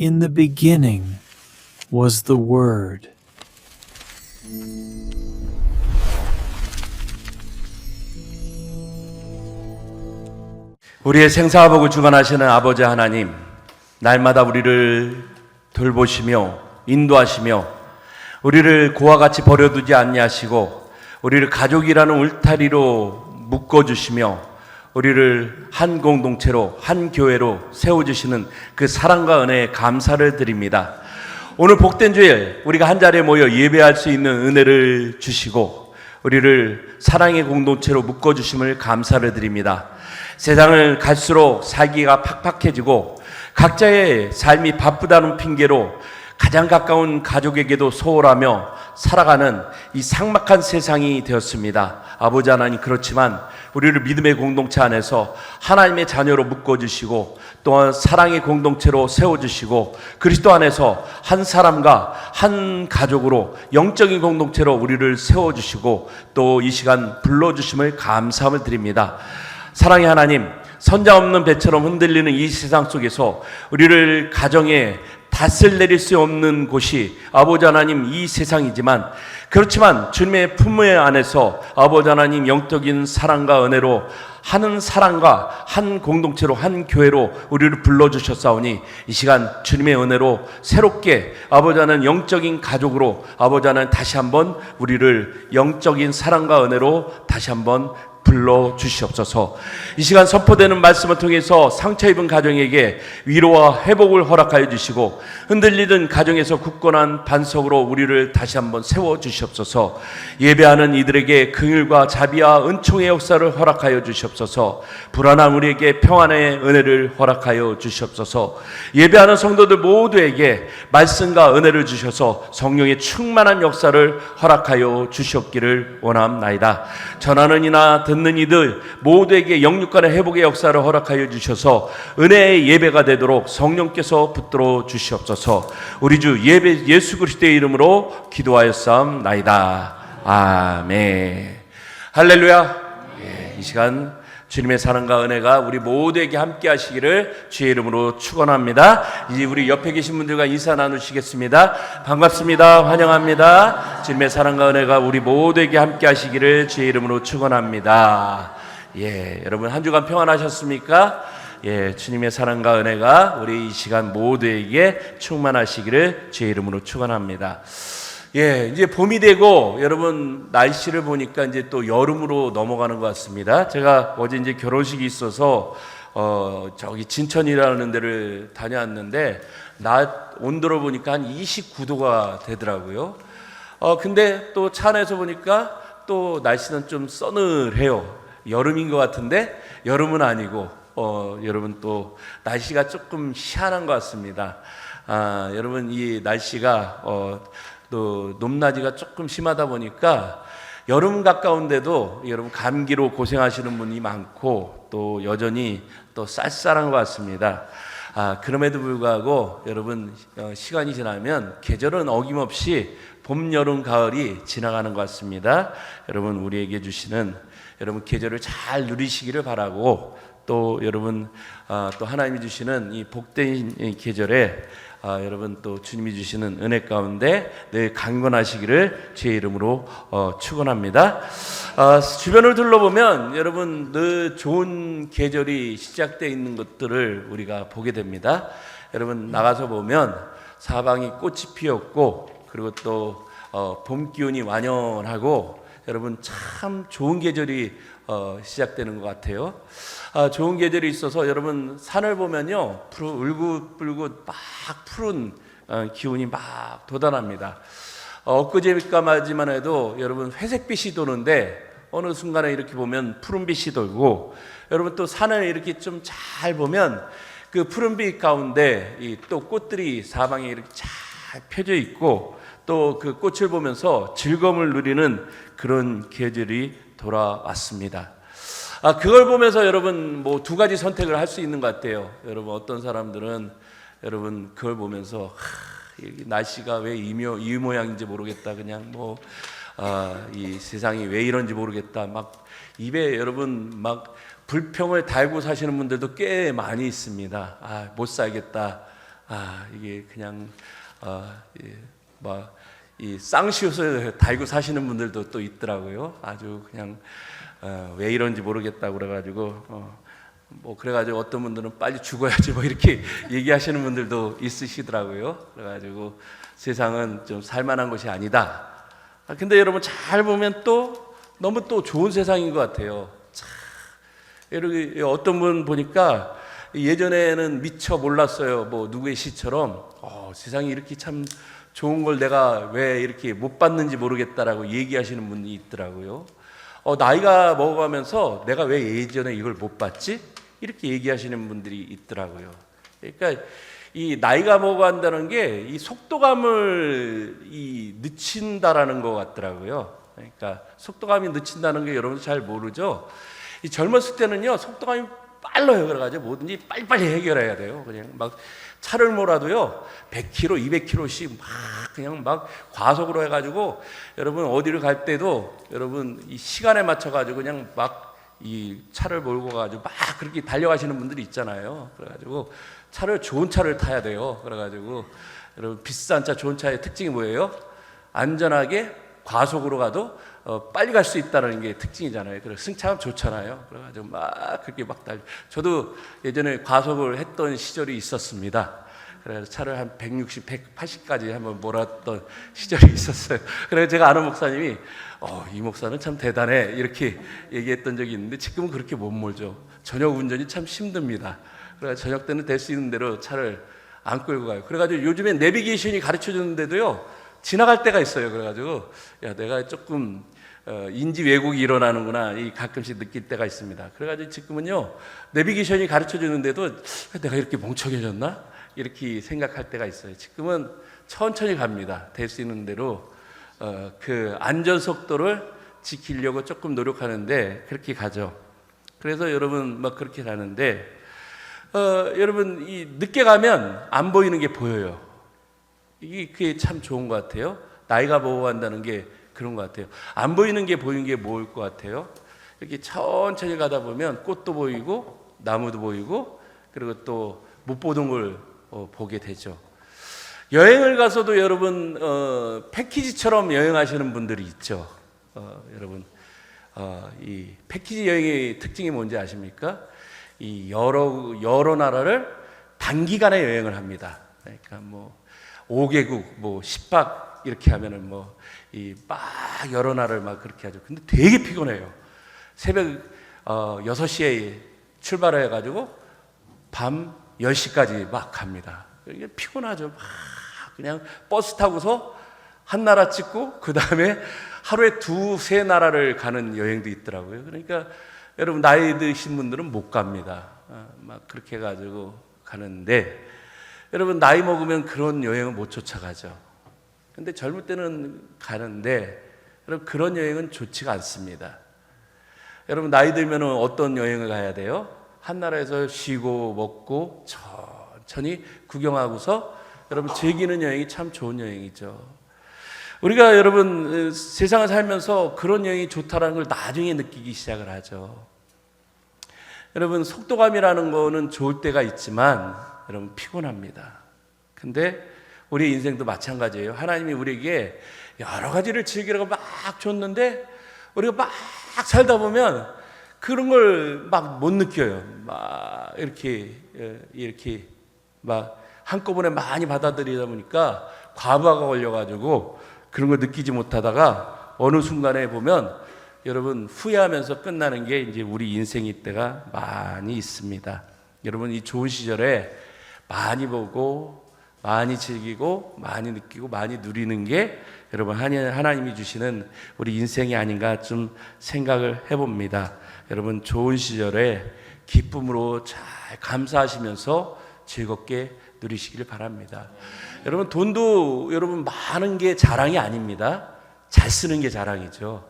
In the beginning was the Word. 우리의 생사화복을 주관하시는 아버지 하나님, 날마다 우리를 돌보시며 인도하시며 우리를 고와 같이 버려두지 아니하시고 우리를 가족이라는 울타리로 묶어주시며 우리를 한 공동체로 한 교회로 세워주시는 그 사랑과 은혜에 감사를 드립니다. 오늘 복된 주일 우리가 한자리에 모여 예배할 수 있는 은혜를 주시고 우리를 사랑의 공동체로 묶어주심을 감사를 드립니다. 세상을 갈수록 살기가 팍팍해지고 각자의 삶이 바쁘다는 핑계로 가장 가까운 가족에게도 소홀하며 살아가는 이 삭막한 세상이 되었습니다. 아버지 하나님, 그렇지만 우리를 믿음의 공동체 안에서 하나님의 자녀로 묶어주시고 또한 사랑의 공동체로 세워주시고 그리스도 안에서 한 사람과 한 가족으로 영적인 공동체로 우리를 세워주시고 또 이 시간 불러주심을 감사함을 드립니다. 사랑의 하나님, 선자 없는 배처럼 흔들리는 이 세상 속에서 우리를 가정에 닷을 내릴 수 없는 곳이 아버지 하나님 이 세상이지만, 그렇지만 주님의 품 안에서 아버지 하나님 영적인 사랑과 은혜로 하는 사랑과 한 공동체로 한 교회로 우리를 불러주셨사오니 이 시간 주님의 은혜로 새롭게 아버지 하나님 영적인 가족으로 아버지 하나님 다시 한번 우리를 영적인 사랑과 은혜로 다시 한번 불러 주시옵소서. 이 시간 선포되는 말씀을 통해서 상처 입은 가정에게 위로와 회복을 허락하여 주시고 흔들리던 가정에서 굳건한 반석으로 우리를 다시 한번 세워 주시옵소서. 예배하는 이들에게 긍휼과 자비와 은총의 역사를 허락하여 주시옵소서. 불안한 우리에게 평안의 은혜를 허락하여 주시옵소서. 예배하는 성도들 모두에게 말씀과 은혜를 주셔서 성령의 충만한 역사를 허락하여 주시옵기를 원합나이다. 전하는 이나 듣는 이들 모두에게 영육간의 회복의 역사를 허락하여 주셔서 은혜의 예배가 되도록 성령께서 붙들어 주시옵소서. 우리 주 예수 그리스도의 이름으로 기도하였사옵나이다. 아멘. 할렐루야. 이 시간 주님의 사랑과 은혜가 우리 모두에게 함께 하시기를 주의 이름으로 축원합니다. 이제 우리 옆에 계신 분들과 인사 나누시겠습니다. 반갑습니다. 환영합니다. 주님의 사랑과 은혜가 우리 모두에게 함께 하시기를 주의 이름으로 축원합니다. 여러분 한 주간 평안하셨습니까? 주님의 사랑과 은혜가 우리 이 시간 모두에게 충만하시기를 주의 이름으로 축원합니다. 이제 봄이 되고 여러분 날씨를 보니까 이제 또 여름으로 넘어가는 것 같습니다. 제가 어제 이제 결혼식이 있어서 저기 진천이라는 데를 다녀왔는데 낮 온도를 보니까 한 29도가 되더라고요. 근데 또 차 안에서 보니까 또 날씨는 좀 서늘해요. 여름인 것 같은데 여름은 아니고 여러분 또 날씨가 조금 희한한 것 같습니다. 여러분 이 날씨가 또 높낮이가 조금 심하다 보니까 여름 가까운데도 여러분 감기로 고생하시는 분이 많고 또 여전히 또 쌀쌀한 것 같습니다. 그럼에도 불구하고 여러분 시간이 지나면 계절은 어김없이 봄, 여름, 가을이 지나가는 것 같습니다. 여러분 우리에게 주시는 여러분 계절을 잘 누리시기를 바라고 또 여러분 또 하나님이 주시는 이 복된 계절에 여러분 또 주님이 주시는 은혜 가운데 늘 강건하시기를 제 이름으로 축원합니다. 주변을 둘러보면 여러분 늘 좋은 계절이 시작되어 있는 것들을 우리가 보게 됩니다. 여러분 나가서 보면 사방이 꽃이 피었고 그리고 또 봄 기운이 완연하고 여러분 참 좋은 계절이 시작되는 것 같아요. 좋은 계절이 있어서 여러분 산을 보면요 울긋불긋 막 푸른 기운이 막 돋아납니다. 엊그제까지만 해도 여러분 회색빛이 도는데 어느 순간에 이렇게 보면 푸른빛이 돌고 여러분 또 산을 이렇게 좀 잘 보면 그 푸른빛 가운데 또 꽃들이 사방에 이렇게 잘 펴져 있고 또 그 꽃을 보면서 즐거움을 누리는 그런 계절이 돌아왔습니다. 그걸 보면서 여러분 뭐 두 가지 선택을 할 수 있는 것 같아요. 여러분 어떤 사람들은 여러분 그걸 보면서 날씨가 왜 이 모양인지 모르겠다. 그냥 이 세상이 왜 이런지 모르겠다. 막 입에 여러분 막 불평을 달고 사시는 분들도 꽤 많이 있습니다. 못 살겠다. 이게 그냥 이 쌍시옷을 달고 사시는 분들도 또 있더라고요. 아주 그냥 왜 이런지 모르겠다고 그래가지고 뭐 그래가지고 어떤 분들은 빨리 죽어야지 뭐 이렇게 얘기하시는 분들도 있으시더라고요. 그래가지고 세상은 좀 살만한 것이 아니다. 근데 여러분 잘 보면 또 너무 또 좋은 세상인 것 같아요. 참, 이렇게 어떤 분 보니까 예전에는 미처 몰랐어요. 뭐 누구의 시처럼 세상이 이렇게 참 좋은 걸 내가 왜 이렇게 못 봤는지 모르겠다라고 얘기하시는 분이 있더라고요. 나이가 먹어가면서 내가 왜 예전에 이걸 못 봤지? 이렇게 얘기하시는 분들이 있더라고요. 그러니까 이 나이가 먹어간다는 게 이 속도감을 늦춘다라는 것 같더라고요. 그러니까 속도감이 늦춘다는 게 여러분도 잘 모르죠. 이 젊었을 때는요 속도감이 빨라요. 그래가지고 뭐든지 빨리빨리 해결해야 돼요. 그냥 막 차를 몰아도요 100km, 200km씩 막 그냥 막 과속으로 해가지고 여러분 어디를 갈 때도 여러분 이 시간에 맞춰가지고 그냥 막 이 차를 몰고 가지고 막 그렇게 달려가시는 분들이 있잖아요. 그래가지고 좋은 차를 타야 돼요. 그래가지고 여러분 비싼 차, 좋은 차의 특징이 뭐예요? 안전하게 과속으로 가도 빨리 갈 수 있다는 게 특징이잖아요. 그래서 승차감 좋잖아요. 그래가지고 막 그렇게 막 저도 예전에 과속을 했던 시절이 있었습니다. 그래서 차를 한 160, 180까지 한번 몰았던 시절이 있었어요. 그래서 제가 아는 목사님이 이 목사는 참 대단해 이렇게 얘기했던 적이 있는데 지금은 그렇게 못 몰죠. 저녁 운전이 참 힘듭니다. 그래서 저녁 때는 될 수 있는 대로 차를 안 끌고 가요. 그래가지고 요즘에 내비게이션이 가르쳐 주는데도요 지나갈 때가 있어요. 그래가지고 내가 조금 인지 왜곡이 일어나는구나 가끔씩 느낄 때가 있습니다. 그래가지고 지금은요 내비게이션이 가르쳐 주는데도 내가 이렇게 멍청해졌나? 이렇게 생각할 때가 있어요. 지금은 천천히 갑니다. 될 수 있는 대로 그 안전 속도를 지키려고 조금 노력하는데 그렇게 가죠. 그래서 여러분 막 그렇게 가는데 여러분 이 늦게 가면 안 보이는 게 보여요. 그게 참 좋은 것 같아요. 나이가 먹어간다는 게 그런 것 같아요. 안 보이는 게 보이는 게 뭐일 것 같아요? 이렇게 천천히 가다 보면 꽃도 보이고 나무도 보이고 그리고 또 못 보던 걸 보게 되죠. 여행을 가서도 여러분 패키지처럼 여행하시는 분들이 있죠. 여러분 이 패키지 여행의 특징이 뭔지 아십니까? 이 여러 나라를 단기간에 여행을 합니다. 그러니까 뭐 5개국 뭐 10박 이렇게 하면은 뭐 이 막 여러 나라를 막 그렇게 하죠. 근데 되게 피곤해요. 새벽 6시에 출발해 가지고 밤 10시까지 막 갑니다. 이게 피곤하죠. 막 그냥 버스 타고서 한 나라 찍고 그 다음에 하루에 2-3 나라를 가는 여행도 있더라고요. 그러니까 여러분 나이 드신 분들은 못 갑니다. 막 그렇게 해가지고 가는데 여러분 나이 먹으면 그런 여행은 못 쫓아가죠. 근데 젊을 때는 가는데 여러분 그런 여행은 좋지가 않습니다. 여러분 나이 들면 어떤 여행을 가야 돼요? 한 나라에서 쉬고 먹고 천천히 구경하고서 여러분 즐기는 여행이 참 좋은 여행이죠. 우리가 여러분 세상을 살면서 그런 여행이 좋다라는 걸 나중에 느끼기 시작을 하죠. 여러분 속도감이라는 거는 좋을 때가 있지만 여러분 피곤합니다. 근데 우리 인생도 마찬가지예요. 하나님이 우리에게 여러 가지를 즐기라고 막 줬는데 우리가 막 살다 보면 그런 걸 막 못 느껴요. 막 이렇게 막 한꺼번에 많이 받아들이다 보니까 과부하가 걸려가지고 그런 걸 느끼지 못하다가 어느 순간에 보면 여러분 후회하면서 끝나는 게 이제 우리 인생일 때가 많이 있습니다. 여러분 이 좋은 시절에 많이 보고 많이 즐기고 많이 느끼고 많이 누리는 게 여러분 하나님이 주시는 우리 인생이 아닌가 좀 생각을 해봅니다. 여러분 좋은 시절에 기쁨으로 잘 감사하시면서 즐겁게 누리시길 바랍니다. 여러분 돈도 여러분 많은 게 자랑이 아닙니다. 잘 쓰는 게 자랑이죠.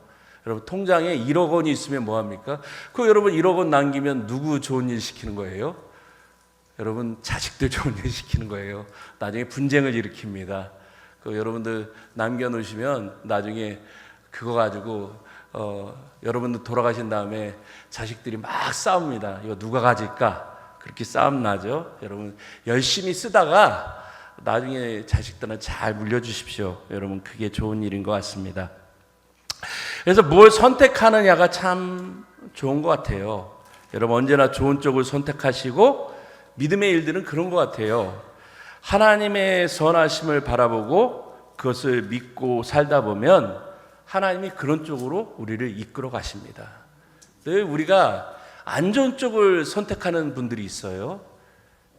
여러분 통장에 1억 원이 있으면 뭐합니까? 그 여러분 1억 원 남기면 누구 좋은 일 시키는 거예요? 여러분 자식들 좋은 일 시키는 거예요. 나중에 분쟁을 일으킵니다. 그 여러분들 남겨놓으시면 나중에 그거 가지고 여러분들 돌아가신 다음에 자식들이 막 싸웁니다. 이거 누가 가질까? 그렇게 싸움 나죠. 여러분 열심히 쓰다가 나중에 자식들은 잘 물려주십시오. 여러분 그게 좋은 일인 것 같습니다. 그래서 뭘 선택하느냐가 참 좋은 것 같아요. 여러분 언제나 좋은 쪽을 선택하시고, 믿음의 일들은 그런 것 같아요. 하나님의 선하심을 바라보고 그것을 믿고 살다 보면 하나님이 그런 쪽으로 우리를 이끌어 가십니다. 늘 우리가 안 좋은 쪽을 선택하는 분들이 있어요.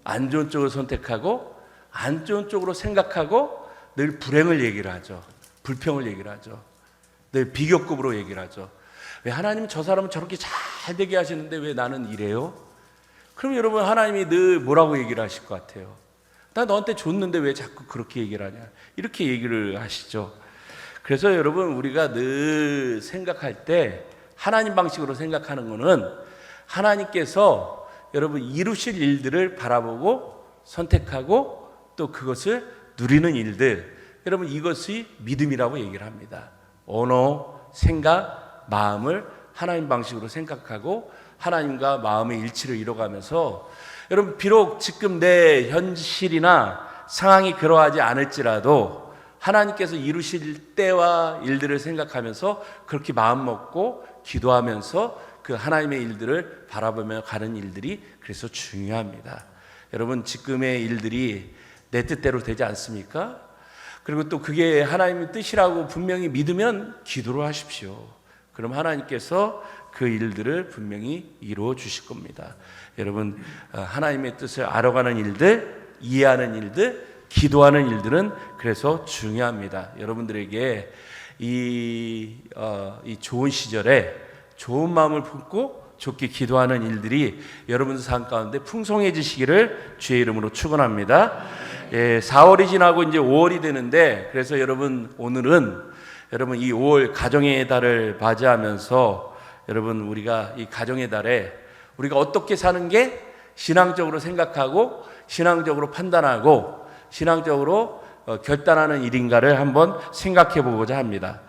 안 좋은 쪽을 선택하고 안 좋은 쪽으로 생각하고 늘 불행을 얘기를 하죠. 불평을 얘기를 하죠. 늘 비교급으로 얘기를 하죠. 왜 하나님 저 사람은 저렇게 잘 되게 하시는데 왜 나는 이래요? 그럼 여러분 하나님이 늘 뭐라고 얘기를 하실 것 같아요? 나 너한테 줬는데 왜 자꾸 그렇게 얘기를 하냐? 이렇게 얘기를 하시죠. 그래서 여러분 우리가 늘 생각할 때 하나님 방식으로 생각하는 것은 하나님께서 여러분 이루실 일들을 바라보고 선택하고 또 그것을 누리는 일들, 여러분 이것이 믿음이라고 얘기를 합니다. 언어, 생각, 마음을 하나님 방식으로 생각하고 하나님과 마음의 일치를 이뤄가면서, 여러분 비록 지금 내 현실이나 상황이 그러하지 않을지라도 하나님께서 이루실 때와 일들을 생각하면서 그렇게 마음 먹고 기도하면서 그 하나님의 일들을 바라보며 가는 일들이 그래서 중요합니다. 여러분 지금의 일들이 내 뜻대로 되지 않습니까? 그리고 또 그게 하나님의 뜻이라고 분명히 믿으면 기도를 하십시오. 그럼 하나님께서 그 일들을 분명히 이루어 주실 겁니다. 여러분 하나님의 뜻을 알아가는 일들, 이해하는 일들, 기도하는 일들은 그래서 중요합니다. 여러분들에게 이 좋은 시절에 좋은 마음을 품고 좋게 기도하는 일들이 여러분들 삶 가운데 풍성해지시기를 주의 이름으로 축원합니다. 4월이 지나고 이제 5월이 되는데, 그래서 여러분 오늘은 여러분 이 5월 가정의 달을 맞이하면서 여러분 우리가 이 가정의 달에 우리가 어떻게 사는 게 신앙적으로 생각하고 신앙적으로 판단하고 신앙적으로 결단하는 일인가를 한번 생각해 보고자 합니다.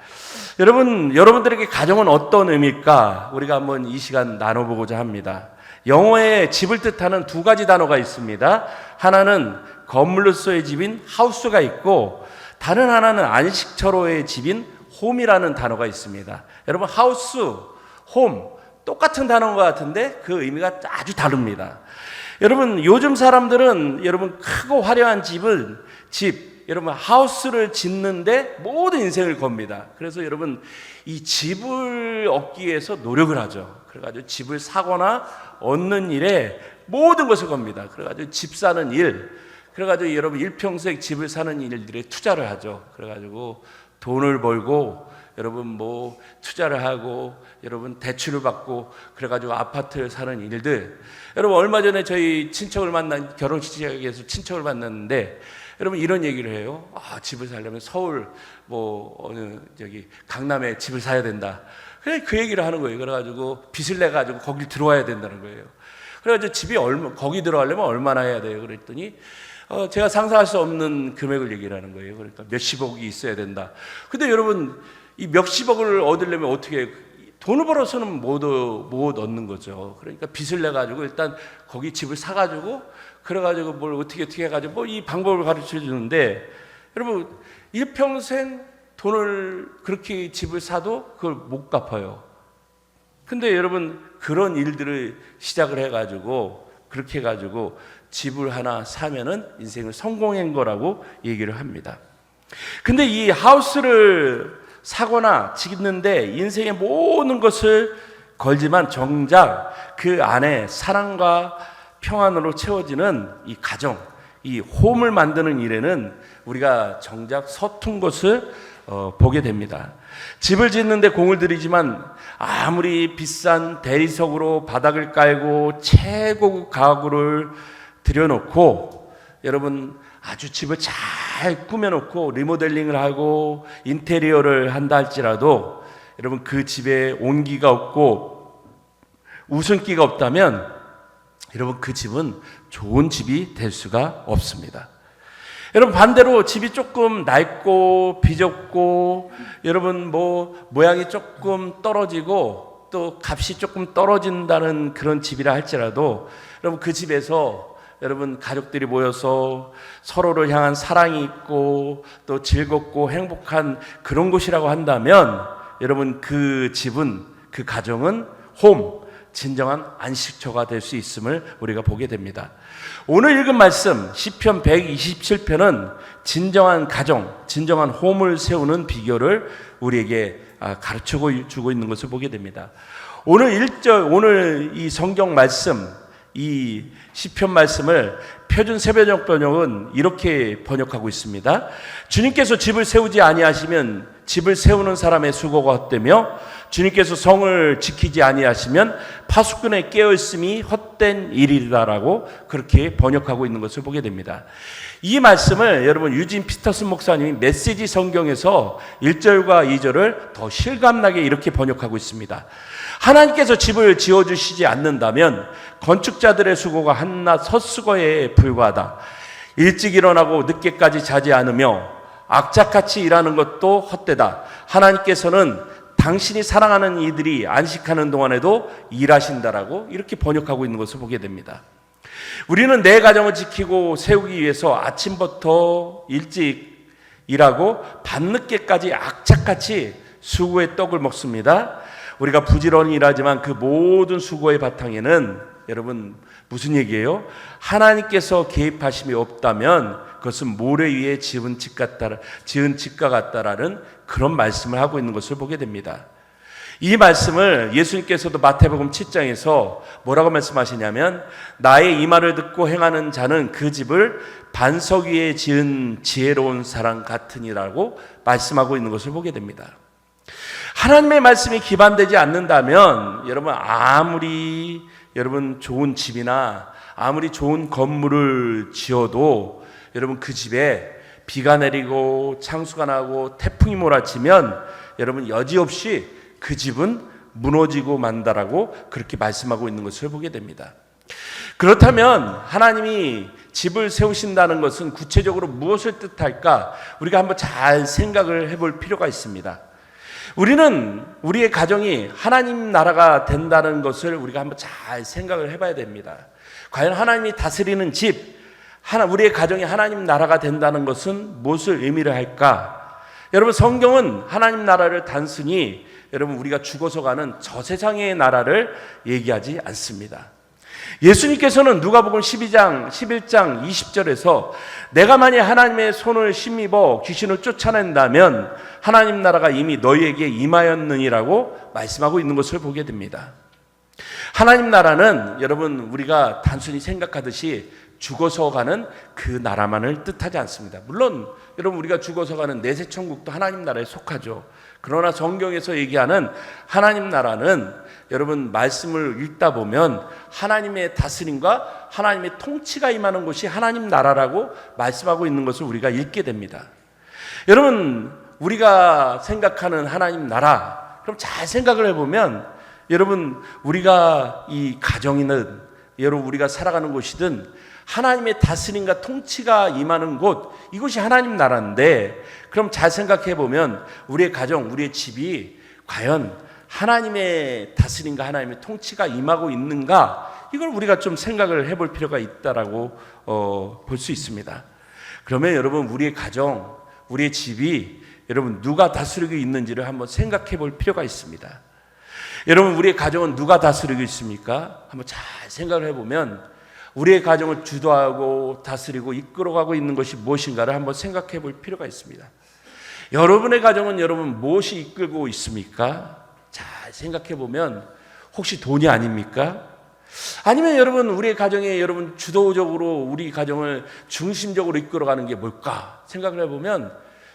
여러분들에게 가정은 어떤 의미일까? 우리가 한번 이 시간 나눠보고자 합니다. 영어에 집을 뜻하는 두 가지 단어가 있습니다. 하나는 건물로서의 집인 하우스가 있고, 다른 하나는 안식처로의 집인 홈이라는 단어가 있습니다. 여러분 하우스, 홈 똑같은 단어인 것 같은데 그 의미가 아주 다릅니다. 여러분 요즘 사람들은 여러분 크고 화려한 여러분 하우스를 짓는데 모든 인생을 겁니다. 그래서 여러분 이 집을 얻기 위해서 노력을 하죠. 그래가지고 집을 사거나 얻는 일에 모든 것을 겁니다. 그래가지고 집 사는 일, 그래가지고 여러분 일평생 집을 사는 일들에 투자를 하죠. 그래가지고 돈을 벌고 여러분 뭐 투자를 하고 여러분 대출을 받고 그래가지고 아파트를 사는 일들. 여러분 얼마 전에 저희 결혼식장에서 친척을 만났는데 여러분 이런 얘기를 해요. 집을 살려면 서울 강남에 집을 사야 된다. 그래 그 얘기를 하는 거예요. 그래가지고 빚을 내 가지고 거기 들어와야 된다는 거예요. 그래가지고 집이 거기 들어가려면 얼마나 해야 돼요? 그랬더니 제가 상상할 수 없는 금액을 얘기를 하는 거예요. 그러니까 몇십억이 있어야 된다. 근데 여러분 이 몇십억을 얻으려면 어떻게 돈을 벌어서는 못 얻는 거죠. 그러니까 빚을 내 가지고 일단 거기 집을 사 가지고 그래가지고 뭘 어떻게 해가지고 이 방법을 가르쳐 주는데, 여러분 일평생 돈을 그렇게 집을 사도 그걸 못 갚아요. 근데 여러분 그런 일들을 시작을 해가지고 그렇게 해가지고 집을 하나 사면은 인생을 성공한 거라고 얘기를 합니다. 근데 이 하우스를 사거나 짓는데 인생의 모든 것을 걸지만 정작 그 안에 사랑과 평안으로 채워지는 이 가정, 이 홈을 만드는 일에는 우리가 정작 서툰 것을 보게 됩니다. 집을 짓는데 공을 들이지만 아무리 비싼 대리석으로 바닥을 깔고 최고급 가구를 들여놓고 여러분 아주 집을 잘 꾸며놓고 리모델링을 하고 인테리어를 한다 할지라도 여러분 그 집에 온기가 없고 웃음기가 없다면 여러분 그 집은 좋은 집이 될 수가 없습니다. 여러분 반대로 집이 조금 낡고 비좁고 여러분 모양이 조금 떨어지고 또 값이 조금 떨어진다는 그런 집이라 할지라도 여러분 그 집에서 여러분 가족들이 모여서 서로를 향한 사랑이 있고 또 즐겁고 행복한 그런 곳이라고 한다면 여러분 그 집은 그 가정은 진정한 안식처가 될 수 있음을 우리가 보게 됩니다. 오늘 읽은 말씀 시편 127편은 진정한 가정, 진정한 홈을 세우는 비결을 우리에게 가르쳐 주고 있는 것을 보게 됩니다. 오늘 이 성경 말씀, 이 시편 말씀을 표준 세번역 번역은 이렇게 번역하고 있습니다. 주님께서 집을 세우지 아니하시면 집을 세우는 사람의 수고가 헛되며 주님께서 성을 지키지 아니하시면 파수꾼의 깨어있음이 헛된 일이라고 그렇게 번역하고 있는 것을 보게 됩니다. 이 말씀을 여러분 유진 피터슨 목사님이 메시지 성경에서 1절과 2절을 더 실감나게 이렇게 번역하고 있습니다. 하나님께서 집을 지어주시지 않는다면 건축자들의 수고가 한낱 헛수고에 불과하다. 일찍 일어나고 늦게까지 자지 않으며 악착같이 일하는 것도 헛되다. 하나님께서는 당신이 사랑하는 이들이 안식하는 동안에도 일하신다라고 이렇게 번역하고 있는 것을 보게 됩니다. 우리는 내 가정을 지키고 세우기 위해서 아침부터 일찍 일하고 밤늦게까지 악착같이 수고의 떡을 먹습니다. 우리가 부지런히 일하지만 그 모든 수고의 바탕에는 여러분 무슨 얘기예요? 하나님께서 개입하심이 없다면 그것은 모래 위에 지은 집과 같다라는 그런 말씀을 하고 있는 것을 보게 됩니다. 이 말씀을 예수님께서도 마태복음 7장에서 뭐라고 말씀하시냐면 나의 이 말을 듣고 행하는 자는 그 집을 반석 위에 지은 지혜로운 사람 같으니라고 말씀하고 있는 것을 보게 됩니다. 하나님의 말씀이 기반되지 않는다면 아무리 좋은 집이나 아무리 좋은 건물을 지어도 여러분 그 집에 비가 내리고 창수가 나고 태풍이 몰아치면 여러분 여지없이 그 집은 무너지고 만다라고 그렇게 말씀하고 있는 것을 보게 됩니다. 그렇다면 하나님이 집을 세우신다는 것은 구체적으로 무엇을 뜻할까? 우리가 한번 잘 생각을 해볼 필요가 있습니다. 우리는 우리의 가정이 하나님 나라가 된다는 것을 우리가 한번 잘 생각을 해봐야 됩니다. 과연 하나님이 다스리는 집, 우리의 가정이 하나님 나라가 된다는 것은 무엇을 의미를 할까? 여러분 성경은 하나님 나라를 단순히 여러분 우리가 죽어서 가는 저 세상의 나라를 얘기하지 않습니다. 예수님께서는 누가복음 11장 20절에서 내가 만약 하나님의 손을 힘입어 귀신을 쫓아낸다면 하나님 나라가 이미 너희에게 임하였느니라고 말씀하고 있는 것을 보게 됩니다. 하나님 나라는 여러분 우리가 단순히 생각하듯이 죽어서 가는 그 나라만을 뜻하지 않습니다. 물론 여러분 우리가 죽어서 가는 내세천국도 하나님 나라에 속하죠. 그러나 성경에서 얘기하는 하나님 나라는 여러분 말씀을 읽다 보면 하나님의 다스림과 하나님의 통치가 임하는 곳이 하나님 나라라고 말씀하고 있는 것을 우리가 읽게 됩니다. 여러분 우리가 생각하는 하나님 나라, 그럼 잘 생각을 해보면 여러분 우리가 이 가정이든 여러분 우리가 살아가는 곳이든 하나님의 다스림과 통치가 임하는 곳, 이곳이 하나님 나라인데 그럼 잘 생각해 보면 우리의 가정, 우리의 집이 과연 하나님의 다스림과 하나님의 통치가 임하고 있는가, 이걸 우리가 좀 생각을 해볼 필요가 있다라고 볼 수 있습니다. 그러면 여러분 우리의 가정, 우리의 집이 여러분 누가 다스리고 있는지를 한번 생각해 볼 필요가 있습니다. 여러분 우리의 가정은 누가 다스리고 있습니까? 한번 잘 생각을 해보면 우리의 가정을 주도하고 다스리고 이끌어가고 있는 것이 무엇인가를 한번 생각해 볼 필요가 있습니다. 여러분의 가정은 여러분 무엇이 이끌고 있습니까? 잘 생각해 보면 혹시 돈이 아닙니까? 아니면 여러분 우리의 가정에 여러분 주도적으로 우리 가정을 중심적으로 이끌어가는 게 뭘까? 생각을 해보면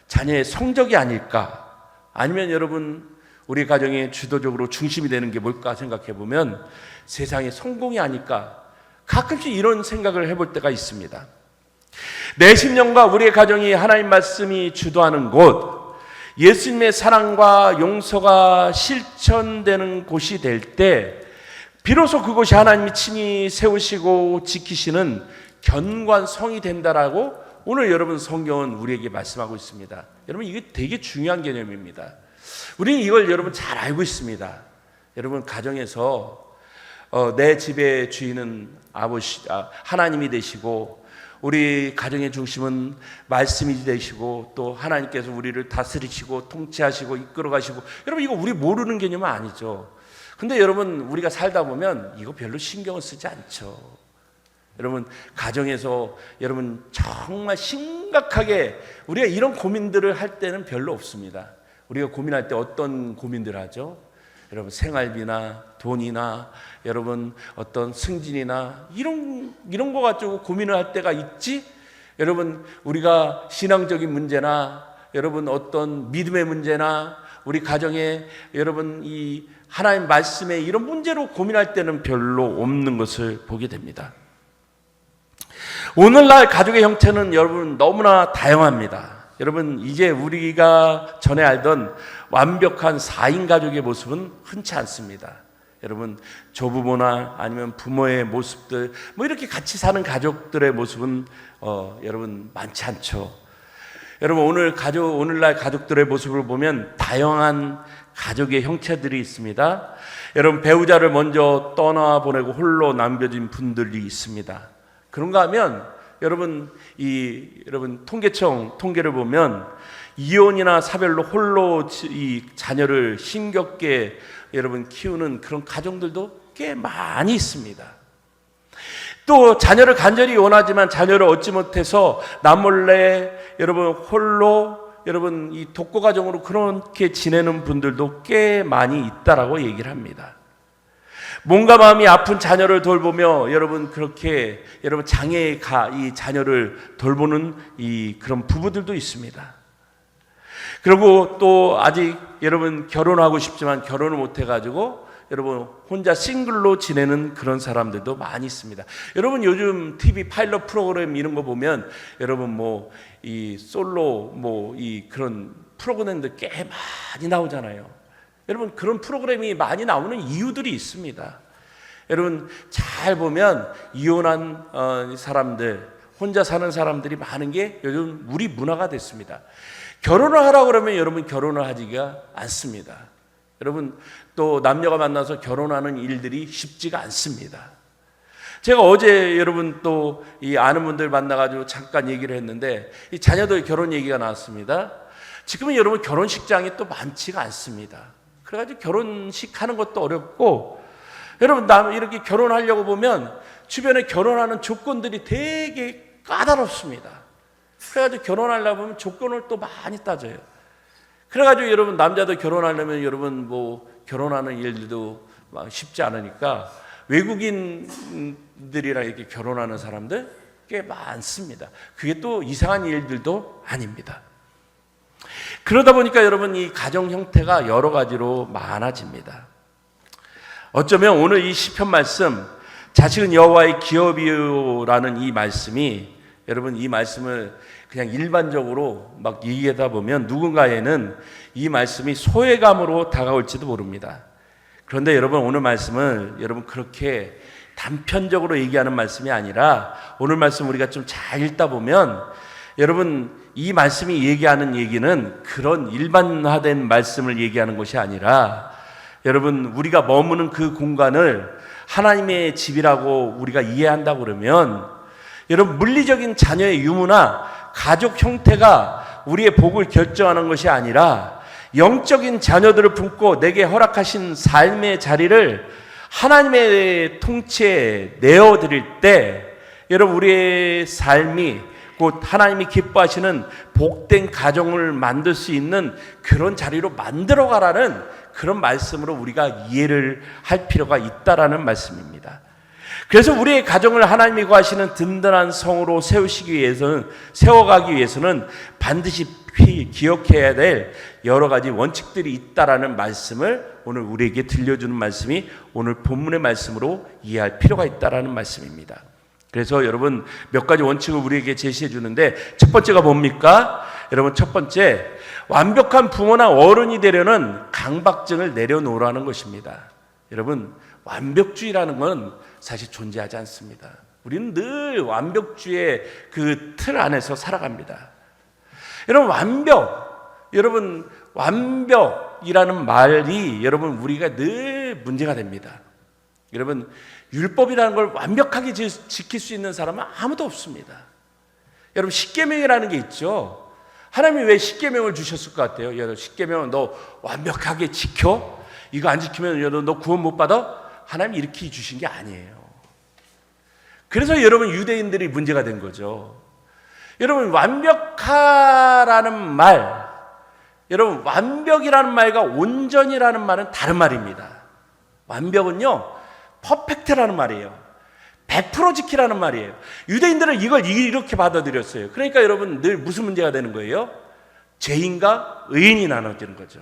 자녀의 성적이 아닐까? 아니면 여러분 우리 가정의 주도적으로 중심이 되는 게 뭘까 생각해 보면 세상의 성공이 아닐까? 가끔씩 이런 생각을 해볼 때가 있습니다. 내 심령과 우리의 가정이 하나님 말씀이 주도하는 곳, 예수님의 사랑과 용서가 실천되는 곳이 될 때 비로소 그곳이 하나님이 친히 세우시고 지키시는 견관성이 된다라고 오늘 여러분 성경은 우리에게 말씀하고 있습니다. 여러분 이게 되게 중요한 개념입니다. 우리는 이걸 여러분 잘 알고 있습니다. 여러분 가정에서 내 집의 주인은 하나님이 되시고 우리 가정의 중심은 말씀이 되시고 또 하나님께서 우리를 다스리시고 통치하시고 이끌어가시고 여러분 이거 우리 모르는 개념은 아니죠. 근데 여러분 우리가 살다 보면 이거 별로 신경을 쓰지 않죠. 여러분 가정에서 여러분 정말 심각하게 우리가 이런 고민들을 할 때는 별로 없습니다. 우리가 고민할 때 어떤 고민들을 하죠? 여러분 생활비나 돈이나 여러분 어떤 승진이나 이런 거 가지고 고민을 할 때가 있지. 여러분 우리가 신앙적인 문제나 여러분 어떤 믿음의 문제나 우리 가정에 여러분 이 하나님 말씀에 이런 문제로 고민할 때는 별로 없는 것을 보게 됩니다. 오늘날 가족의 형태는 여러분 너무나 다양합니다. 여러분 이제 우리가 전에 알던 완벽한 4인 가족의 모습은 흔치 않습니다. 여러분 조부모나 아니면 부모의 모습들 뭐 이렇게 같이 사는 가족들의 모습은 여러분 많지 않죠. 여러분 오늘날 가족들의 모습을 보면 다양한 가족의 형태들이 있습니다. 여러분 배우자를 먼저 떠나보내고 홀로 남겨진 분들이 있습니다. 그런가 하면 여러분 통계청 통계를 보면 이혼이나 사별로 홀로 이 자녀를 힘겹게 여러분 키우는 그런 가정들도 꽤 많이 있습니다. 또 자녀를 간절히 원하지만 자녀를 얻지 못해서 남몰래 여러분 홀로 여러분 이 독거 가정으로 그렇게 지내는 분들도 꽤 많이 있다라고 얘기를 합니다. 몸과 마음이 아픈 자녀를 돌보며 여러분 그렇게 여러분 장애의 이 자녀를 돌보는 이 그런 부부들도 있습니다. 그리고 또 아직 여러분 결혼하고 싶지만 결혼을 못 해가지고 여러분 혼자 싱글로 지내는 그런 사람들도 많이 있습니다. 여러분 요즘 TV 파일럿 프로그램 이런 거 보면 여러분 뭐 이 솔로 뭐 이 그런 프로그램들 꽤 많이 나오잖아요. 여러분 그런 프로그램이 많이 나오는 이유들이 있습니다. 여러분 잘 보면 이혼한 사람들, 혼자 사는 사람들이 많은 게 요즘 우리 문화가 됐습니다. 결혼을 하라고 그러면 여러분 결혼을 하지가 않습니다. 여러분 또 남녀가 만나서 결혼하는 일들이 쉽지가 않습니다. 제가 어제 여러분 또 이 아는 분들 만나가지고 잠깐 얘기를 했는데 이 자녀들 결혼 얘기가 나왔습니다. 지금은 여러분 결혼식장이 또 많지가 않습니다. 그래가지고 결혼식 하는 것도 어렵고 여러분 이렇게 결혼하려고 보면 주변에 결혼하는 조건들이 되게 까다롭습니다. 그래가지고 결혼하려고 보면 조건을 또 많이 따져요. 그래가지고 여러분 남자도 결혼하려면 여러분 뭐 결혼하는 일들도 쉽지 않으니까 외국인들이랑 이렇게 결혼하는 사람들 꽤 많습니다. 그게 또 이상한 일들도 아닙니다. 그러다 보니까 여러분 이 가정 형태가 여러 가지로 많아집니다. 어쩌면 오늘 이 시편 말씀 자식은 여호와의 기업이요라는 이 말씀이 여러분 이 말씀을 그냥 일반적으로 막 얘기하다 보면 누군가에는 이 말씀이 소외감으로 다가올지도 모릅니다. 그런데 여러분 오늘 말씀을 여러분 그렇게 단편적으로 얘기하는 말씀이 아니라 오늘 말씀 우리가 좀 잘 읽다 보면 여러분 이 말씀이 얘기하는 얘기는 그런 일반화된 말씀을 얘기하는 것이 아니라 여러분 우리가 머무는 그 공간을 하나님의 집이라고 우리가 이해한다고 그러면 여러분 물리적인 자녀의 유무나 가족 형태가 우리의 복을 결정하는 것이 아니라 영적인 자녀들을 품고 내게 허락하신 삶의 자리를 하나님의 통치에 내어드릴 때 여러분 우리의 삶이 곧 하나님이 기뻐하시는 복된 가정을 만들 수 있는 그런 자리로 만들어가라는 그런 말씀으로 우리가 이해를 할 필요가 있다라는 말씀입니다. 그래서 우리의 가정을 하나님이 구하시는 든든한 성으로 세워가기 위해서는 반드시 기억해야 될 여러 가지 원칙들이 있다라는 말씀을 오늘 우리에게 들려주는 말씀이 오늘 본문의 말씀으로 이해할 필요가 있다라는 말씀입니다. 그래서 여러분 몇 가지 원칙을 우리에게 제시해 주는데 첫 번째가 뭡니까? 여러분 첫 번째 완벽한 부모나 어른이 되려는 강박증을 내려놓으라는 것입니다. 여러분 완벽주의라는 건 사실 존재하지 않습니다. 우리는 늘 완벽주의의 그 틀 안에서 살아갑니다. 여러분 완벽이라는 말이 여러분 우리가 늘 늘 문제가 됩니다. 여러분, 율법이라는 걸 완벽하게 지킬 수 있는 사람은 아무도 없습니다. 여러분, 십계명이라는 게 있죠. 하나님이 왜 십계명을 주셨을 것 같아요? 여러분, 십계명은 너 완벽하게 지켜? 이거 안 지키면 여러분 너 구원 못 받아? 하나님이 이렇게 주신 게 아니에요. 그래서 여러분 유대인들이 문제가 된 거죠. 여러분, 완벽하라는 말, 여러분 완벽이라는 말과 온전이라는 말은 다른 말입니다. 완벽은요 퍼펙트라는 말이에요. 100% 지키라는 말이에요. 유대인들은 이걸 이렇게 받아들였어요. 그러니까 여러분 늘 무슨 문제가 되는 거예요? 죄인과 의인이 나눠지는 거죠.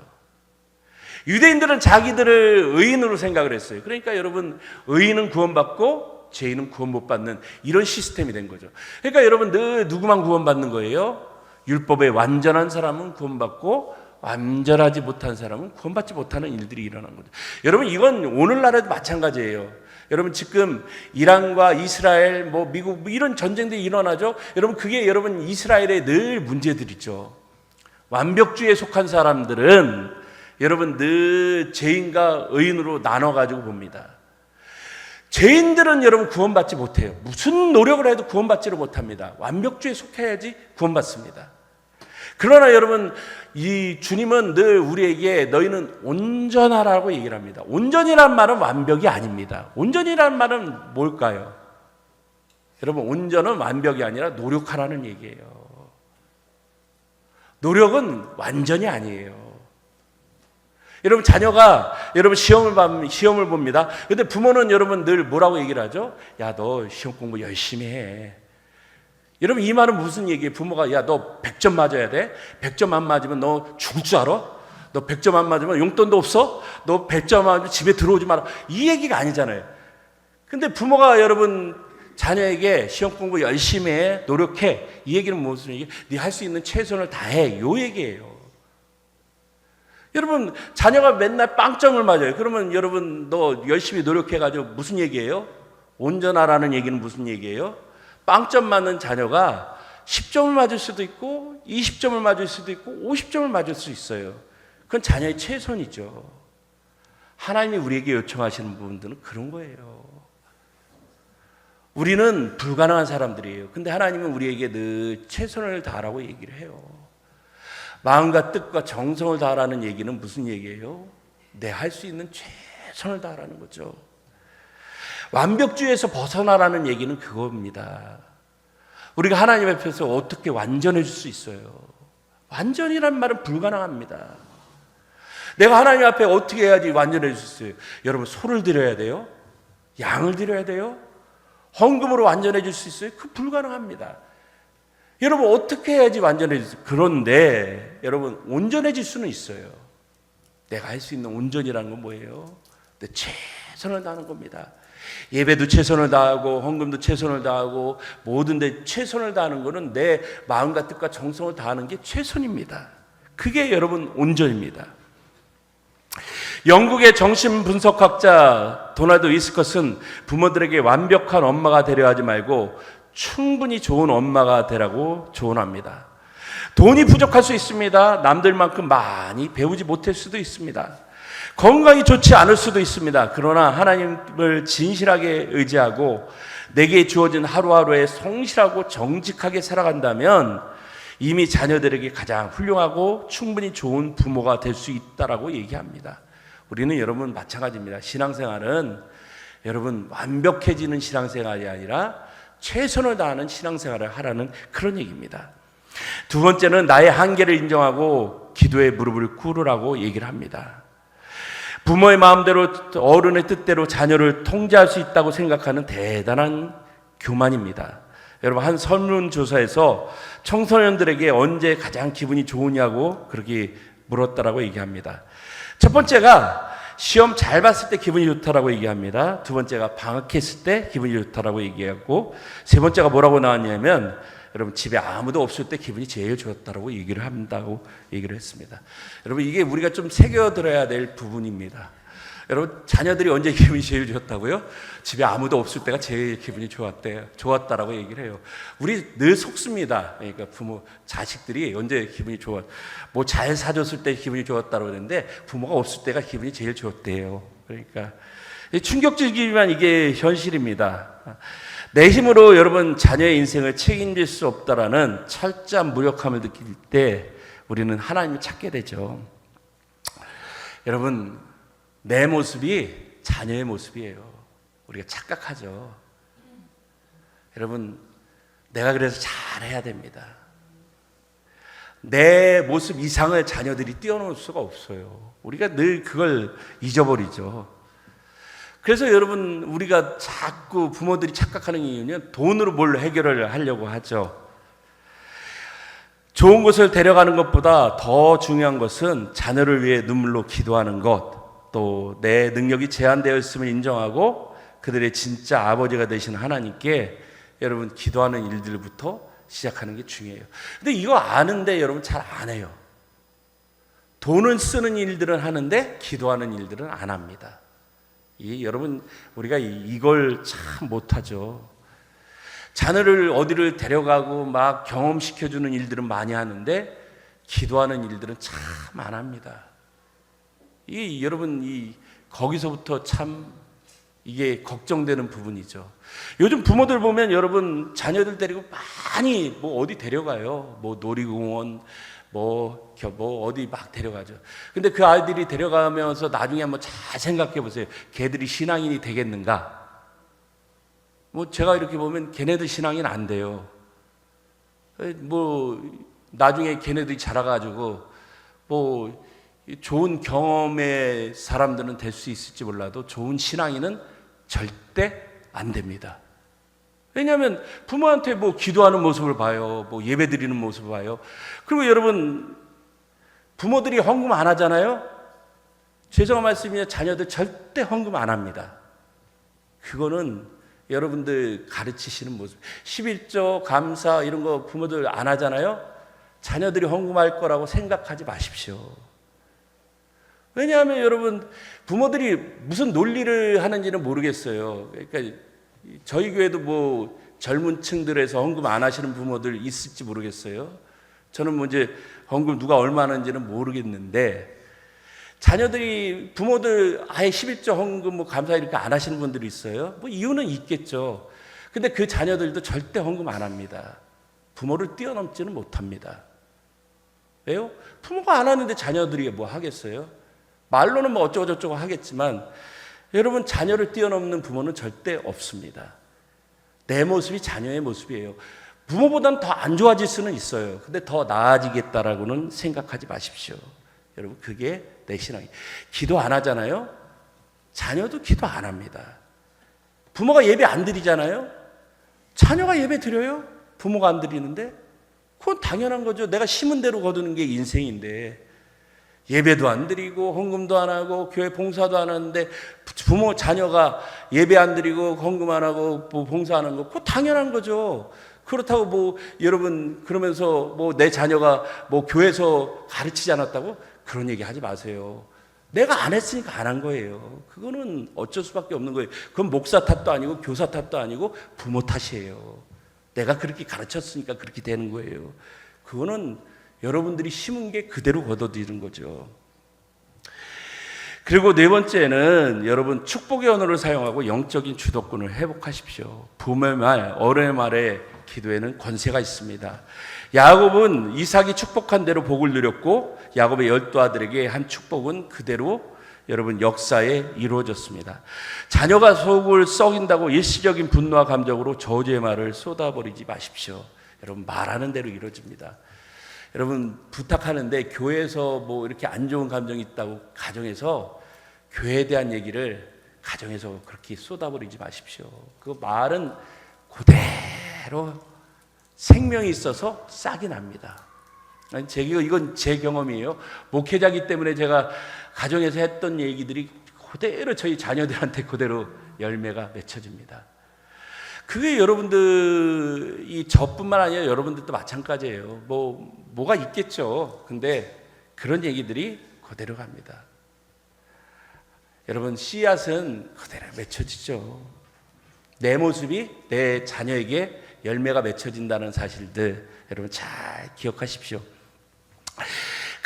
유대인들은 자기들을 의인으로 생각을 했어요. 그러니까 여러분 의인은 구원받고 죄인은 구원 못 받는 이런 시스템이 된 거죠. 그러니까 여러분 늘 누구만 구원받는 거예요? 율법에 완전한 사람은 구원받고 완전하지 못한 사람은 구원받지 못하는 일들이 일어난 거죠. 여러분 이건 오늘날에도 마찬가지예요. 여러분 지금 이란과 이스라엘, 미국 이런 전쟁들이 일어나죠. 여러분 그게 여러분 이스라엘의 늘 문제들이죠. 완벽주의에 속한 사람들은 여러분 늘 죄인과 의인으로 나눠 가지고 봅니다. 죄인들은 여러분 구원받지 못해요. 무슨 노력을 해도 구원받지를 못합니다. 완벽주의에 속해야지 구원받습니다. 그러나 여러분 이 주님은 늘 우리에게 너희는 온전하라고 얘기를 합니다. 온전이란 말은 완벽이 아닙니다. 온전이란 말은 뭘까요? 여러분 온전은 완벽이 아니라 노력하라는 얘기예요. 노력은 완전이 아니에요. 여러분 자녀가 여러분 시험을 봅니다. 근데 부모는 여러분 늘 뭐라고 얘기를 하죠? 야, 너 시험 공부 열심히 해. 여러분 이 말은 무슨 얘기예요? 부모가 야, 너 100점 맞아야 돼. 100점 안 맞으면 너 죽을 줄 알아? 너 100점 안 맞으면 용돈도 없어? 너 100점 안 맞으면 집에 들어오지 마라. 이 얘기가 아니잖아요. 근데 부모가 여러분 자녀에게 시험 공부 열심히 해, 노력해. 이 얘기는 무슨 얘기예요? 네 할 수 있는 최선을 다해. 요 얘기예요. 여러분 자녀가 맨날 빵점을 맞아요. 그러면 여러분 너 열심히 노력해가지고 무슨 얘기예요? 온전하라는 얘기는 무슨 얘기예요? 빵점 맞는 자녀가 10점을 맞을 수도 있고 20점을 맞을 수도 있고 50점을 맞을 수 있어요. 그건 자녀의 최선이죠. 하나님이 우리에게 요청하시는 부분들은 그런 거예요. 우리는 불가능한 사람들이에요. 근데 하나님은 우리에게 늘 최선을 다하라고 얘기를 해요. 마음과 뜻과 정성을 다하라는 얘기는 무슨 얘기예요? 내 할 수 있는 최선을 다하라는 거죠. 완벽주의에서 벗어나라는 얘기는 그겁니다. 우리가 하나님 앞에서 어떻게 완전해질 수 있어요? 완전이란 말은 불가능합니다. 내가 하나님 앞에 어떻게 해야지 완전해질 수 있어요? 여러분 소를 드려야 돼요? 양을 드려야 돼요? 헌금으로 완전해질 수 있어요? 그 불가능합니다. 여러분 어떻게 해야지 완전해질 수 있어요? 그런데 여러분 온전해질 수는 있어요. 내가 할 수 있는 온전이라는 건 뭐예요? 내 최선을 다하는 겁니다. 예배도 최선을 다하고 헌금도 최선을 다하고 모든 데 최선을 다하는 것은 내 마음과 뜻과 정성을 다하는 게 최선입니다. 그게 여러분 온전입니다. 영국의 정신분석학자 도널드 위스컷은 부모들에게 완벽한 엄마가 되려 하지 말고 충분히 좋은 엄마가 되라고 조언합니다. 돈이 부족할 수 있습니다. 남들만큼 많이 배우지 못할 수도 있습니다. 건강이 좋지 않을 수도 있습니다. 그러나 하나님을 진실하게 의지하고 내게 주어진 하루하루에 성실하고 정직하게 살아간다면 이미 자녀들에게 가장 훌륭하고 충분히 좋은 부모가 될 수 있다라고 얘기합니다. 우리는 여러분 마찬가지입니다. 신앙생활은 여러분 완벽해지는 신앙생활이 아니라 최선을 다하는 신앙생활을 하라는 그런 얘기입니다. 두 번째는 나의 한계를 인정하고 기도에 무릎을 꿇으라고 얘기를 합니다. 부모의 마음대로 어른의 뜻대로 자녀를 통제할 수 있다고 생각하는 대단한 교만입니다. 여러분 한 설문조사에서 청소년들에게 언제 가장 기분이 좋으냐고 그렇게 물었다라고 얘기합니다. 첫 번째가 시험 잘 봤을 때 기분이 좋다라고 얘기합니다. 두 번째가 방학했을 때 기분이 좋다라고 얘기하고 세 번째가 뭐라고 나왔냐면 여러분 집에 아무도 없을 때 기분이 제일 좋았다라고 얘기를 한다고 얘기를 했습니다. 여러분 이게 우리가 좀 새겨들어야 될 부분입니다. 여러분 자녀들이 언제 기분이 제일 좋았다고요? 집에 아무도 없을 때가 제일 기분이 좋았다라고 얘기를 해요. 우리 늘 속습니다. 그러니까 부모 자식들이 언제 기분이 뭐 잘 사줬을 때 기분이 좋았다고 그러는데 부모가 없을 때가 기분이 제일 좋았대요. 그러니까 충격적이지만 이게 현실입니다. 내 힘으로 여러분 자녀의 인생을 책임질 수 없다라는 철저한 무력함을 느낄 때 우리는 하나님을 찾게 되죠. 여러분, 내 모습이 자녀의 모습이에요. 우리가 착각하죠. 여러분, 내가 그래서 잘해야 됩니다. 내 모습 이상을 자녀들이 뛰어넘을 수가 없어요. 우리가 늘 그걸 잊어버리죠. 그래서 여러분, 우리가 자꾸 부모들이 착각하는 이유는 돈으로 뭘 해결을 하려고 하죠. 좋은 곳을 데려가는 것보다 더 중요한 것은 자녀를 위해 눈물로 기도하는 것, 또 내 능력이 제한되어 있음을 인정하고 그들의 진짜 아버지가 되신 하나님께 여러분 기도하는 일들부터 시작하는 게 중요해요. 근데 이거 아는데 여러분 잘 안 해요. 돈을 쓰는 일들은 하는데 기도하는 일들은 안 합니다. 여러분, 우리가 이걸 참 못하죠. 자녀를 어디를 데려가고 막 경험시켜주는 일들은 많이 하는데 기도하는 일들은 참 안 합니다. 여러분, 거기서부터 참 이게 걱정되는 부분이죠. 요즘 부모들 보면 여러분 자녀들 데리고 많이 뭐 어디 데려가요. 뭐 놀이공원, 뭐 어디 막 데려가죠. 근데 그 아이들이 데려가면서 나중에 한번 잘 생각해 보세요. 걔들이 신앙인이 되겠는가? 뭐 제가 이렇게 보면 걔네들 신앙인 안 돼요. 뭐 나중에 걔네들이 자라가지고 뭐 좋은 경험의 사람들은 될 수 있을지 몰라도 좋은 신앙인은 절대 안 됩니다. 왜냐하면 부모한테 뭐 기도하는 모습을 봐요. 뭐 예배 드리는 모습을 봐요. 그리고 여러분, 부모들이 헌금 안 하잖아요. 죄송한 말씀이지만 자녀들 절대 헌금 안 합니다. 그거는 여러분들 가르치시는 모습. 11조, 감사 이런 거 부모들 안 하잖아요. 자녀들이 헌금할 거라고 생각하지 마십시오. 왜냐하면 여러분, 부모들이 무슨 논리를 하는지는 모르겠어요. 그러니까 저희 교회도 뭐 젊은 층들에서 헌금 안 하시는 부모들 있을지 모르겠어요. 저는 뭐 이제 헌금 누가 얼마 하는지는 모르겠는데, 자녀들이 부모들 아예 11조 헌금 뭐 감사 이렇게 안 하시는 분들이 있어요. 뭐 이유는 있겠죠. 근데 그 자녀들도 절대 헌금 안 합니다. 부모를 뛰어넘지는 못합니다. 왜요? 부모가 안 하는데 자녀들이 뭐 하겠어요? 말로는 뭐 어쩌고저쩌고 하겠지만 여러분, 자녀를 뛰어넘는 부모는 절대 없습니다. 내 모습이 자녀의 모습이에요. 부모보다는 더 안 좋아질 수는 있어요. 근데 더 나아지겠다라고는 생각하지 마십시오. 여러분, 그게 내 신앙이에요. 기도 안 하잖아요. 자녀도 기도 안 합니다. 부모가 예배 안 드리잖아요. 자녀가 예배 드려요. 부모가 안 드리는데 그건 당연한 거죠. 내가 심은 대로 거두는 게 인생인데 예배도 안 드리고 헌금도 안 하고 교회 봉사도 안 하는데 부모 자녀가 예배 안 드리고 헌금 안 하고 봉사하는 거 그거 당연한 거죠. 그렇다고 뭐 여러분 그러면서 뭐 내 자녀가 뭐 교회에서 가르치지 않았다고 그런 얘기 하지 마세요. 내가 안 했으니까 안 한 거예요. 그거는 어쩔 수밖에 없는 거예요. 그건 목사 탓도 아니고 교사 탓도 아니고 부모 탓이에요. 내가 그렇게 가르쳤으니까 그렇게 되는 거예요. 그거는 여러분들이 심은 게 그대로 거둬들이는 거죠. 그리고 네 번째는 여러분 축복의 언어를 사용하고 영적인 주도권을 회복하십시오. 부모의 말, 어른의 말에 기도에는 권세가 있습니다. 야곱은 이삭이 축복한 대로 복을 누렸고 야곱의 12 아들에게 한 축복은 그대로 여러분 역사에 이루어졌습니다. 자녀가 속을 썩인다고 일시적인 분노와 감정으로 저주의 말을 쏟아버리지 마십시오. 여러분, 말하는 대로 이루어집니다. 여러분, 부탁하는데 교회에서 뭐 이렇게 안 좋은 감정이 있다고 가정에서 교회에 대한 얘기를 가정에서 그렇게 쏟아버리지 마십시오. 그 말은 그대로 생명이 있어서 싹이 납니다. 이건 제 경험이에요. 목회자이기 때문에 제가 가정에서 했던 얘기들이 그대로 저희 자녀들한테 그대로 열매가 맺혀집니다. 그게 여러분들이 저뿐만 아니라 여러분들도 마찬가지예요. 뭐가 있겠죠. 근데 그런 얘기들이 그대로 갑니다. 여러분, 씨앗은 그대로 맺혀지죠. 내 모습이 내 자녀에게 열매가 맺혀진다는 사실들 여러분 잘 기억하십시오.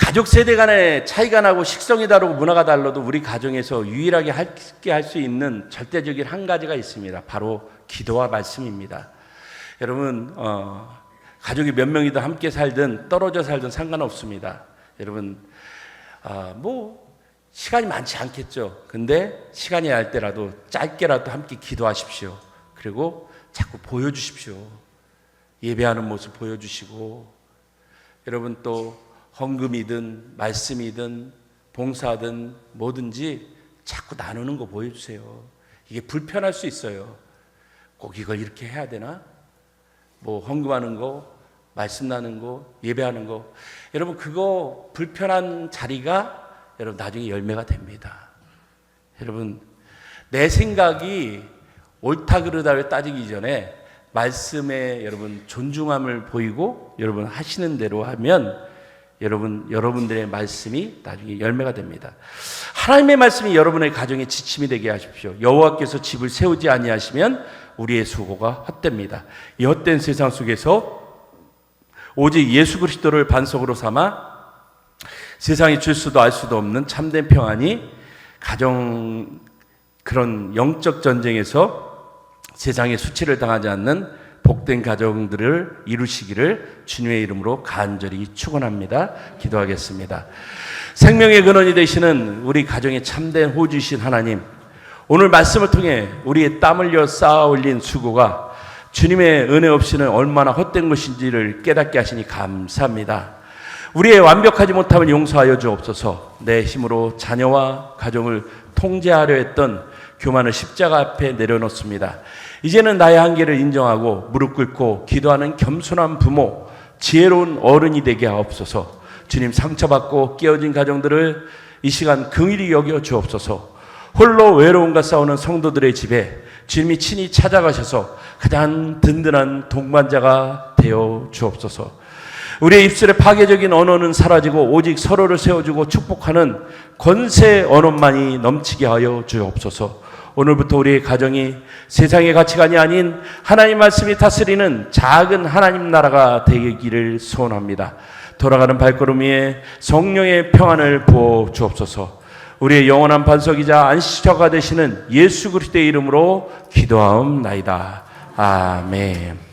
가족 세대 간의 차이가 나고 식성이 다르고 문화가 달라도 우리 가정에서 유일하게 함께 할 수 있는 절대적인 한 가지가 있습니다. 바로 기도와 말씀입니다. 여러분, 가족이 몇 명이든 함께 살든 떨어져 살든 상관없습니다. 여러분, 시간이 많지 않겠죠. 근데 시간이 날 때라도 짧게라도 함께 기도하십시오. 그리고 자꾸 보여주십시오. 예배하는 모습 보여주시고, 여러분 또 헌금이든 말씀이든 봉사든 뭐든지 자꾸 나누는 거 보여주세요. 이게 불편할 수 있어요. 꼭 이걸 이렇게 해야 되나? 헌금하는 거, 말씀 나누는 거, 예배하는 거. 여러분 그거 불편한 자리가 여러분 나중에 열매가 됩니다. 여러분 내 생각이 옳다 그르다를 따지기 전에 말씀에 여러분 존중함을 보이고 여러분 하시는 대로 하면 여러분들의 말씀이 나중에 열매가 됩니다. 하나님의 말씀이 여러분의 가정에 지침이 되게 하십시오. 여호와께서 집을 세우지 아니하시면 우리의 수고가 헛됩니다. 이 헛된 세상 속에서 오직 예수 그리스도를 반석으로 삼아 세상이 줄 수도 알 수도 없는 참된 평안이 가정 그런 영적 전쟁에서 세상의 수치를 당하지 않는 복된 가정들을 이루시기를 주님의 이름으로 간절히 축원합니다. 기도하겠습니다. 생명의 근원이 되시는 우리 가정의 참된 호주이신 하나님, 오늘 말씀을 통해 우리의 땀 흘려 쌓아 올린 수고가 주님의 은혜 없이는 얼마나 헛된 것인지를 깨닫게 하시니 감사합니다. 우리의 완벽하지 못함을 용서하여 주옵소서. 내 힘으로 자녀와 가정을 통제하려 했던 교만을 십자가 앞에 내려놓습니다. 이제는 나의 한계를 인정하고 무릎 꿇고 기도하는 겸손한 부모, 지혜로운 어른이 되게 하옵소서. 주님, 상처받고 깨어진 가정들을 이 시간 긍휼히 여겨 주옵소서. 홀로 외로움과 싸우는 성도들의 집에 주님이 친히 찾아가셔서 가장 든든한 동반자가 되어 주옵소서. 우리의 입술의 파괴적인 언어는 사라지고 오직 서로를 세워주고 축복하는 권세 언어만이 넘치게 하여 주옵소서. 오늘부터 우리의 가정이 세상의 가치관이 아닌 하나님 말씀이 다스리는 작은 하나님 나라가 되기를 소원합니다. 돌아가는 발걸음 위에 성령의 평안을 부어 주옵소서. 우리의 영원한 반석이자 안식처가 되시는 예수 그리스도의 이름으로 기도하옵나이다. 아멘.